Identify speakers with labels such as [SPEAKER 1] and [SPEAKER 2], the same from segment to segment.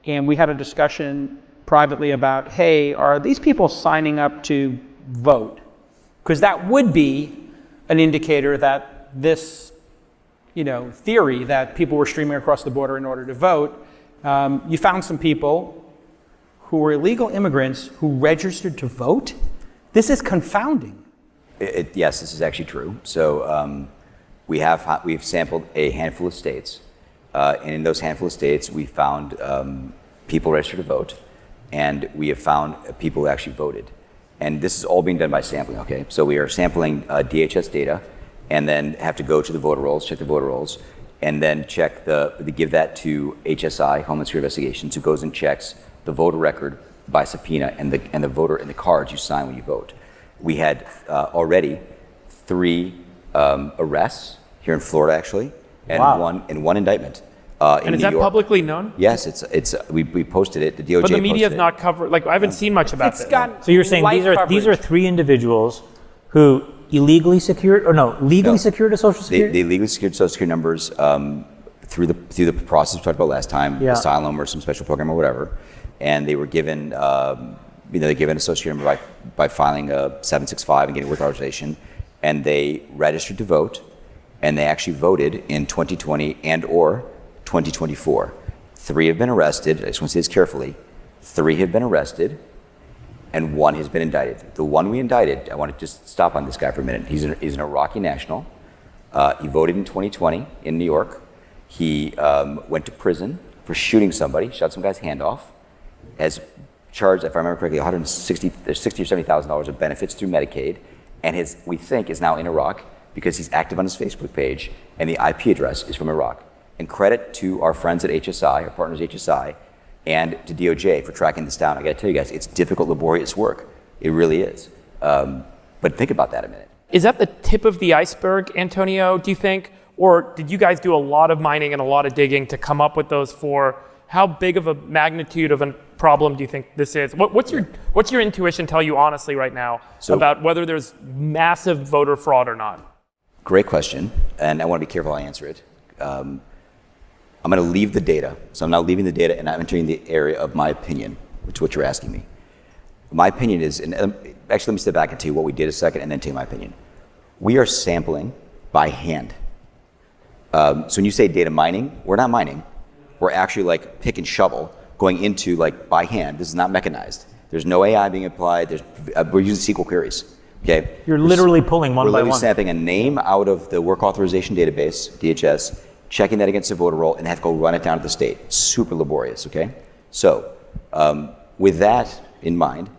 [SPEAKER 1] and we had a discussion privately about, hey, are these people signing up to vote? Because that would be an indicator that this, theory that people were streaming across the border in order to vote. You found some people who were illegal immigrants who registered to vote. This is confounding.
[SPEAKER 2] Yes, this is actually true. So we've sampled a handful of states, and in those handful of states, we found people registered to vote, and we have found people who actually voted. And this is all being done by sampling, okay? So we are sampling DHS data, and then have to go to the voter rolls, check the voter rolls, and then check give that to HSI, Homeland Security Investigations, who goes and checks the voter record by subpoena and the voter and the cards you sign when you vote. We had already 3 arrests here in Florida, actually, and
[SPEAKER 3] wow.
[SPEAKER 2] one indictment.
[SPEAKER 4] And is that publicly known?
[SPEAKER 2] Yes, we posted it. The DOJ.
[SPEAKER 4] But the media have
[SPEAKER 2] posted
[SPEAKER 4] not covered. Like I haven't seen much about
[SPEAKER 1] It's
[SPEAKER 4] it.
[SPEAKER 1] got
[SPEAKER 3] So you're saying
[SPEAKER 1] light
[SPEAKER 3] these are 3 individuals who legally secured a Social Security?
[SPEAKER 2] They legally secured Social Security numbers through the process we talked about last time, asylum or some special program or whatever, and they were given they're given a Social Security number by filing a 765 and getting work authorization, and they registered to vote, and they actually voted in 2020 and or 2024. 3 have been arrested. I just want to say this carefully. 3 have been arrested, and 1 has been indicted. The one we indicted, I want to just stop on this guy for a minute. He's an Iraqi national. He voted in 2020 in New York. He went to prison for shooting somebody, shot some guy's hand off, has charged, if I remember correctly, $160,000 or $70,000 of benefits through Medicaid, and we think is now in Iraq because he's active on his Facebook page, and the IP address is from Iraq. And credit to our friends at HSI, our partners at HSI, and to DOJ for tracking this down. I gotta tell you guys, it's difficult, laborious work. It really is. But think about that a minute.
[SPEAKER 4] Is that the tip of the iceberg, Antonio, do you think? Or did you guys do a lot of mining and a lot of digging to come up with those 4? How big of a magnitude of a problem do you think this is? What's your intuition tell you honestly right now about whether there's massive voter fraud or not?
[SPEAKER 2] Great question, and I want to be careful how I answer it. I'm going to leave the data. So I'm now leaving the data and I'm entering the area of my opinion, which is what you're asking me. My opinion is, and actually let me step back and tell you what we did a second and then tell you my opinion. We are sampling by hand. So when you say data mining, we're not mining. We're actually like pick and shovel going into like by hand. This is not mechanized. There's no AI being applied. We're using SQL queries. Okay.
[SPEAKER 3] You're literally pulling one by one.
[SPEAKER 2] We're literally sampling a name out of the work authorization database, DHS, checking that against the voter roll, and have to go run it down to the state. Super laborious, okay? So with that in mind,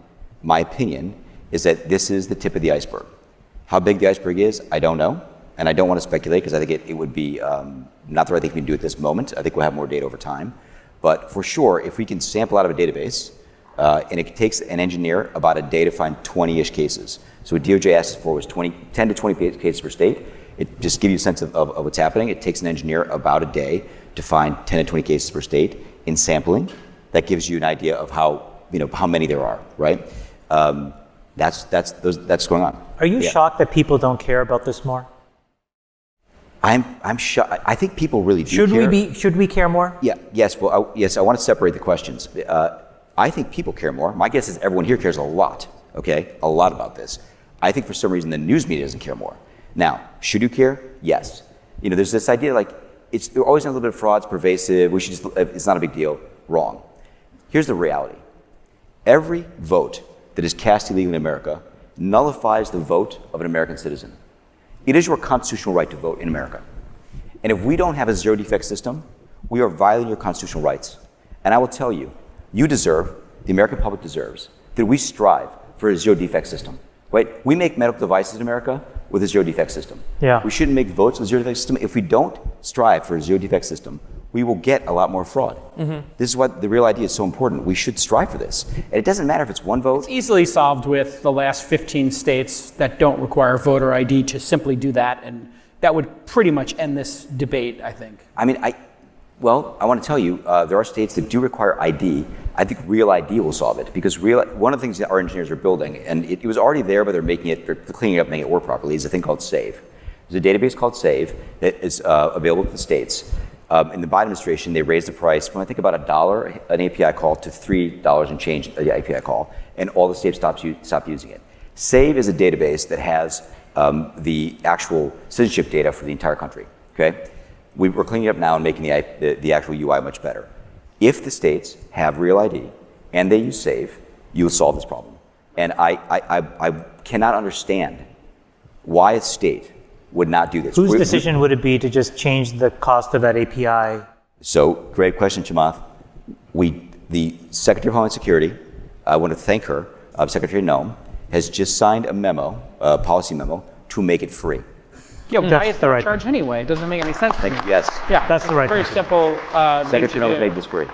[SPEAKER 2] my opinion is that this is the tip of the iceberg. How big the iceberg is, I don't know, and I don't want to speculate because I think it would be not the right thing we can do at this moment. I think we'll have more data over time. But for sure, if we can sample out of a database, and it takes an engineer about a day to find 20-ish cases. So what DOJ asked us for was 10 to 20 cases per state. It just gives you a sense of what's happening. It takes an engineer about a day to find 10 to 20 cases per state in sampling. That gives you an idea of how many there are, right? That's going on.
[SPEAKER 3] Are you shocked that people don't care about this more?
[SPEAKER 2] I'm shocked. I think people really do care.
[SPEAKER 3] Should we care more?
[SPEAKER 2] Yeah. Yes. Well, yes. I want to separate the questions. I think people care more. My guess is everyone here cares a lot. Okay, a lot about this. I think for some reason the news media doesn't care more. Now, should you care? Yes. There's this idea like there's always a little bit of fraud. It's pervasive. It's not a big deal. Wrong. Here's the reality. Every vote that is cast illegally in America nullifies the vote of an American citizen. It is your constitutional right to vote in America. And if we don't have a zero defect system, we are violating your constitutional rights. And I will tell you, you deserve, the American public deserves, that we strive for a zero defect system. Right? We make medical devices in America with a zero defect system.
[SPEAKER 3] Yeah.
[SPEAKER 2] We shouldn't make votes with a zero defect system. If we don't strive for a zero defect system, we will get a lot more fraud. Mm-hmm. This is why the real idea is so important. We should strive for this. And it doesn't matter if it's one vote.
[SPEAKER 1] It's easily solved with the last 15 states that don't require voter ID to simply do that, and that would pretty much end this debate, I think.
[SPEAKER 2] I mean, I want to tell you, there are states that do require ID. I think Real ID will solve it, because one of the things that our engineers are building, and it was already there, but they're cleaning it up, making it work properly, is a thing called SAVE. There's a database called SAVE that is available to the states In the Biden administration, they raised the price from I think about $1 an API call to $3 and change an API call, and all the states stopped using it. SAVE is a database that has the actual citizenship data for the entire country. Okay, we're cleaning it up now and making the actual UI much better. If the states have Real ID and they use SAVE, you will solve this problem. And I cannot understand why a state would not do this.
[SPEAKER 3] Whose decision would it be to just change the cost of that API?
[SPEAKER 2] So, great question, Chamath. The Secretary of Homeland Security, I want to thank her, Secretary Noem, has just signed a memo, a policy memo, to make it free.
[SPEAKER 1] Yeah, why
[SPEAKER 3] That's
[SPEAKER 1] is
[SPEAKER 3] the
[SPEAKER 1] there a
[SPEAKER 3] right
[SPEAKER 1] charge anyway? It doesn't make any sense to me.
[SPEAKER 2] Yes.
[SPEAKER 1] Yeah,
[SPEAKER 3] That's the right
[SPEAKER 1] very
[SPEAKER 3] thing.
[SPEAKER 1] simple.
[SPEAKER 2] Secretary Noem has made this free.